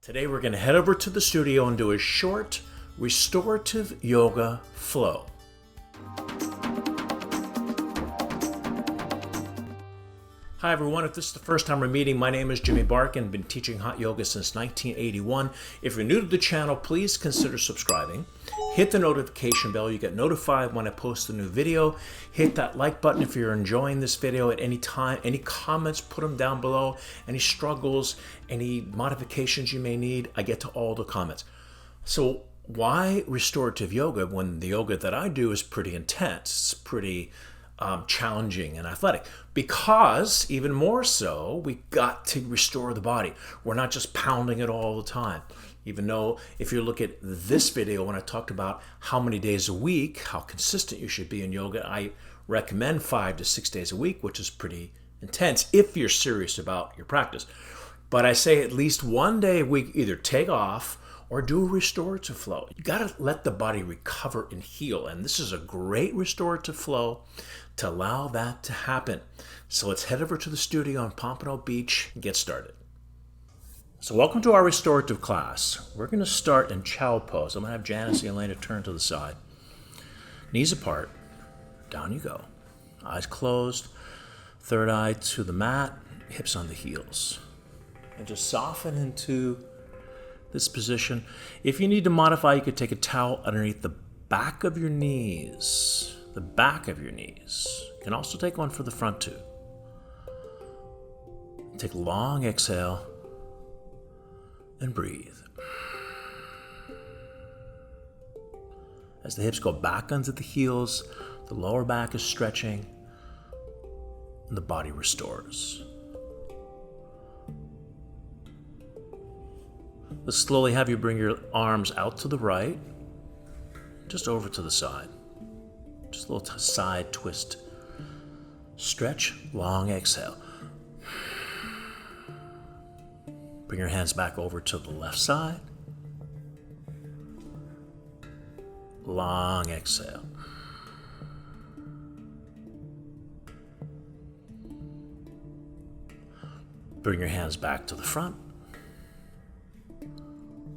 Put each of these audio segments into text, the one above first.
Today we're going to head over to the studio and do a short restorative yoga flow. Hi everyone, if this is the first time we're meeting, my name is Jimmy Barkan. I've been teaching hot yoga since 1981. If you're new to the channel, please consider subscribing. Hit the notification bell, you get notified when I post a new video. Hit that like button if you're enjoying this video at any time. Any comments, put them down below. Any struggles, any modifications you may need, I get to all the comments. So why restorative yoga when the yoga that I do is pretty intense? It's pretty challenging and athletic, because even more so, we got to restore the body. We're not just pounding it all the time. Even though if you look at this video, when I talked about how many days a week, how consistent you should be in yoga, I recommend 5 to 6 days a week, which is pretty intense if you're serious about your practice. But I say at least 1 day a week, either take off or do a restorative flow. You gotta let the body recover and heal. And this is a great restorative flow to allow that to happen. So let's head over to the studio on Pompano Beach and get started. So welcome to our restorative class. We're gonna start in child pose. I'm gonna have Janice Elena turn to the side. Knees apart, down you go. Eyes closed, third eye to the mat, hips on the heels. And just soften into this position. If you need to modify, you could take a towel underneath the back of your knees. The back of your knees. You can also take one for the front too. Take a long exhale and breathe. As the hips go back onto the heels, the lower back is stretching and the body restores. Let's slowly have you bring your arms out to the right, just over to the side. Just a little side twist. Stretch, long exhale. Bring your hands back over to the left side. Long exhale. Bring your hands back to the front.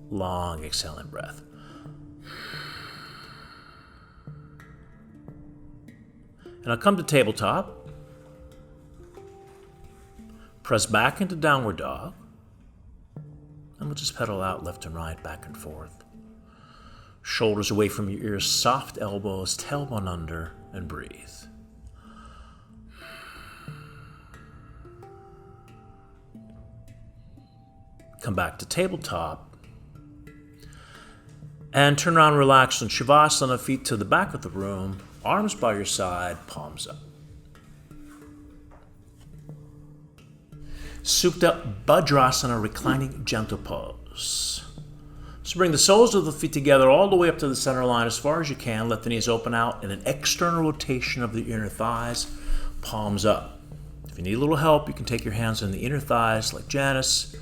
Long exhale and breath. And I'll come to tabletop. Press back into downward dog. And we'll just pedal out left and right, back and forth. Shoulders away from your ears, soft elbows, tailbone under, and breathe. Come back to tabletop. And turn around, relax in Shavasana, feet to the back of the room, arms by your side, palms up. Supta Bhadrasana, reclining gentle pose. So bring the soles of the feet together all the way up to the center line as far as you can. Let the knees open out in an external rotation of the inner thighs, palms up. If you need a little help, you can take your hands on the inner thighs like Janice,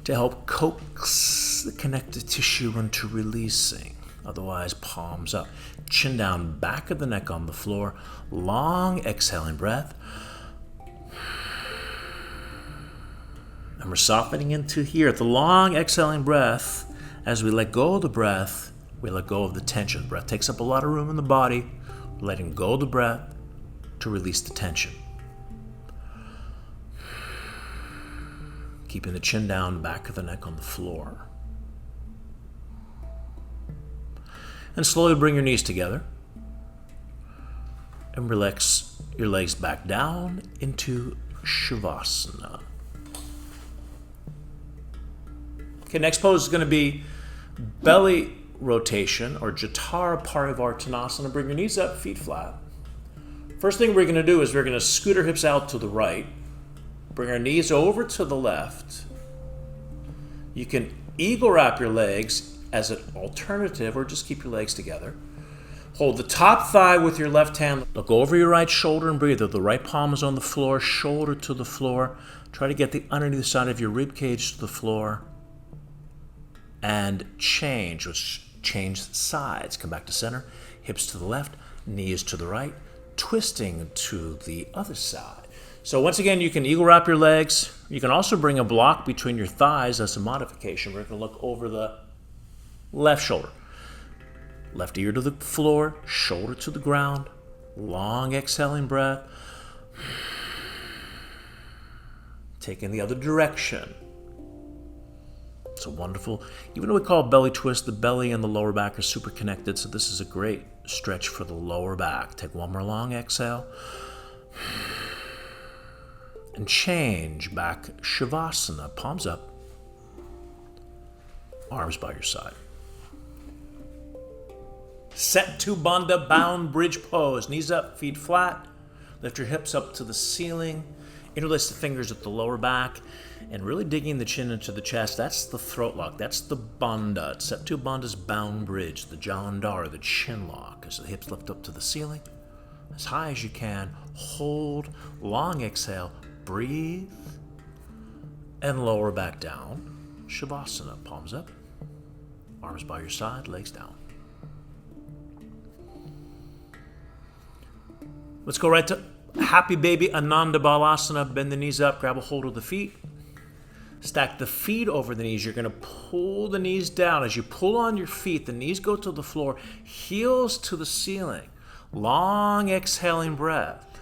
to help coax the connective tissue into releasing. Otherwise, palms up. Chin down, back of the neck on the floor. Long exhaling breath. And we're softening into here. The long exhaling breath, as we let go of the breath, we let go of the tension. The breath takes up a lot of room in the body. We're letting go of the breath to release the tension. Keeping the chin down, back of the neck on the floor. And slowly bring your knees together. And relax your legs back down into Shavasana. Okay, next pose is going to be belly rotation or Jatara Parivartanasana. Bring your knees up, feet flat. First thing we're going to do is we're going to scoot our hips out to the right. Bring our knees over to the left. You can eagle wrap your legs as an alternative or just keep your legs together. Hold the top thigh with your left hand. Look over your right shoulder and breathe. The right palm is on the floor, shoulder to the floor. Try to get the underneath side of your rib cage to the floor. And change sides. Come back to center. Hips to the left, knees to the right. Twisting to the other side. So once again, you can eagle wrap your legs, You can also bring a block between your thighs as a modification. We're going to look over the left shoulder. Left ear to the floor, shoulder to the ground. Long exhaling breath. Taking the other direction. It's a wonderful, even though we call it belly twist, the belly and the lower back are super connected, so this is a great stretch for the lower back. Take one more long exhale. And change back Shavasana, palms up, arms by your side. Setu Bandha, bound bridge pose. Knees up, feet flat. Lift your hips up to the ceiling. Interlace the fingers at the lower back. And really digging the chin into the chest. That's the throat lock. That's the Bandha. Setu Bandha's bound bridge. The Jalandhara, the chin lock. As the hips lift up to the ceiling. As high as you can. Hold. Long exhale. Breathe. And lower back down. Shavasana. Palms up. Arms by your side. Legs down. Let's go right to Happy Baby Ananda Balasana. Bend the knees up, grab a hold of the feet. Stack the feet over the knees. You're going to pull the knees down. As you pull on your feet, the knees go to the floor, heels to the ceiling. Long exhaling breath.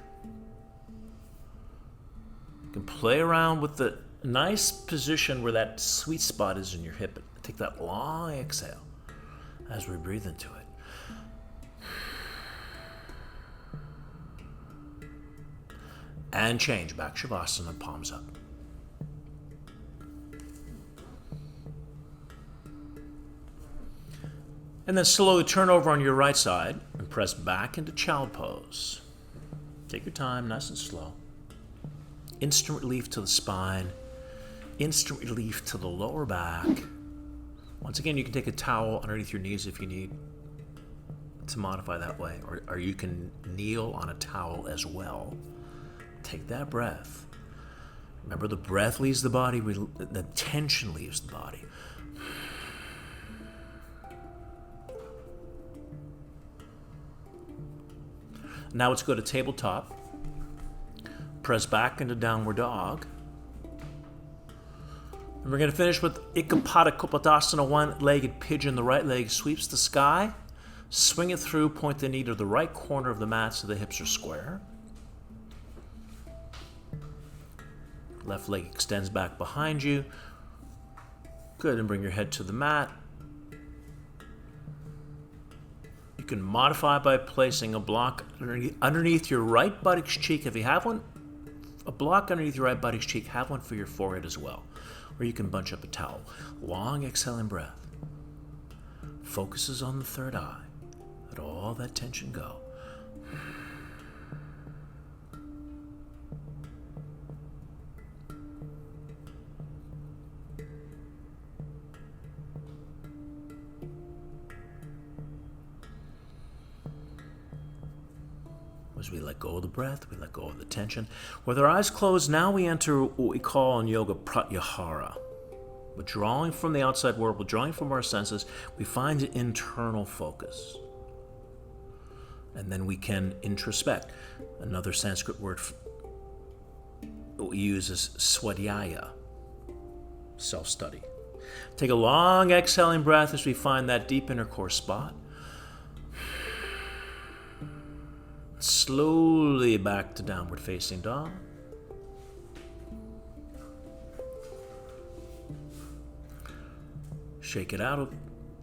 You can play around with the nice position where that sweet spot is in your hip. Take that long exhale as we breathe into it. And change back Shavasana, palms up. And then slowly turn over on your right side and press back into child pose. Take your time, nice and slow. Instant relief to the spine. Instant relief to the lower back. Once again, you can take a towel underneath your knees if you need to modify that way, or you can kneel on a towel as well. Take that breath. Remember, the breath leaves the body, the tension leaves the body. Now let's go to tabletop. Press back into downward dog. And we're going to finish with Ekapada Kopattasana, one-legged pigeon. The right leg sweeps the sky. Swing it through, point the knee to the right corner of the mat so the hips are square. Left leg extends back behind you. Good, and bring your head to the mat. You can modify by placing a block underneath your right buttocks cheek. If you have one, a block underneath your right buttocks cheek, have one for your forehead as well. Or you can bunch up a towel. Long exhaling breath. Focuses on the third eye. Let all that tension go. As we let go of the breath, we let go of the tension. With our eyes closed, now we enter what we call in yoga pratyahara. Withdrawing from the outside world, withdrawing from our senses, we find an internal focus. And then we can introspect. Another Sanskrit word we use is swadhyaya, self-study. Take a long exhaling breath as we find that deep inner core spot. Slowly back to downward facing dog. Shake it out a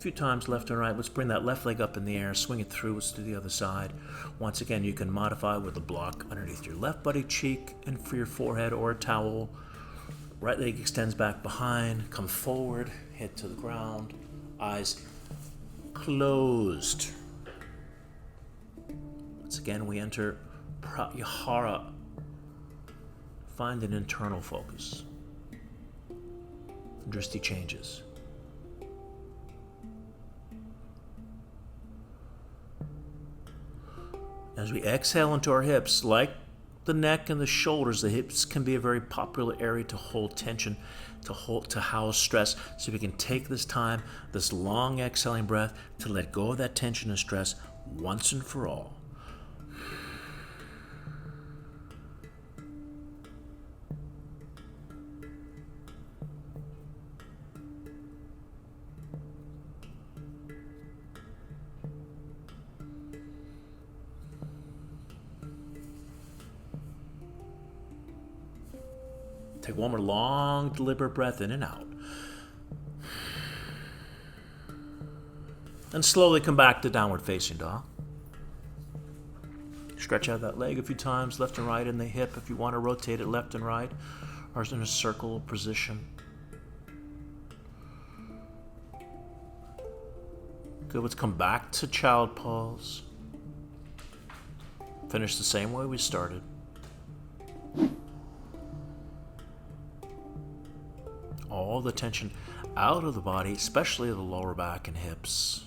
few times left and right. Let's bring that left leg up in the air, swing it through, let's do the other side. Once again, you can modify with a block underneath your left buttock cheek and for your forehead or a towel. Right leg extends back behind, come forward, head to the ground, eyes closed. Once again, we enter pratyahara. Find an internal focus. Drishti changes. As we exhale into our hips, like the neck and the shoulders, the hips can be a very popular area to hold tension, to house stress. So we can take this time, this long exhaling breath, to let go of that tension and stress once and for all. Take one more long, deliberate breath in and out. And slowly come back to downward facing dog. Stretch out that leg a few times, left and right in the hip if you want to rotate it left and right, or in a circle position. Good, let's come back to child pose. Finish the same way we started. All the tension out of the body, especially the lower back and hips.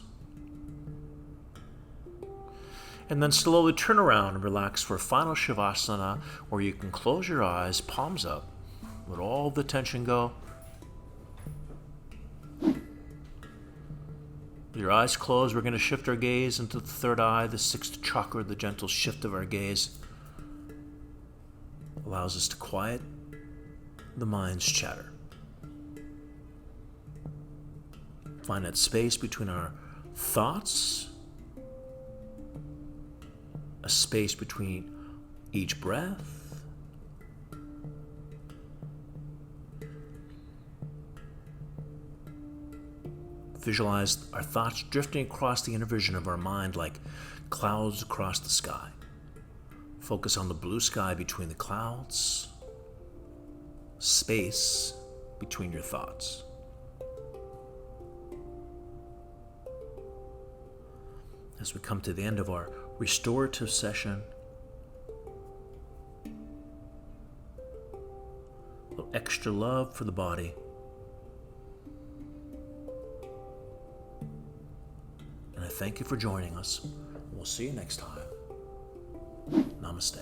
And then slowly turn around and relax for a final Shavasana, where you can close your eyes, palms up, let all the tension go. With your eyes closed, we're going to shift our gaze into the third eye, the sixth chakra. The gentle shift of our gaze allows us to quiet the mind's chatter. Find that space between our thoughts, a space between each breath. Visualize our thoughts drifting across the inner vision of our mind like clouds across the sky. Focus on the blue sky between the clouds, space between your thoughts. As we come to the end of our restorative session, a little extra love for the body. And I thank you for joining us. We'll see you next time. Namaste.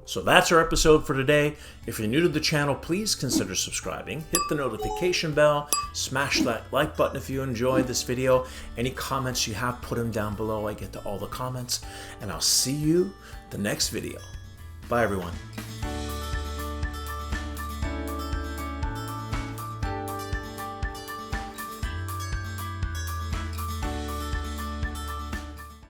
So that's our episode for today. If you're new to the channel, please consider subscribing. Hit the notification bell. Smash that like button if you enjoyed this video. Any comments you have, put them down below. I get to all the comments. And I'll see you the next video. Bye, everyone.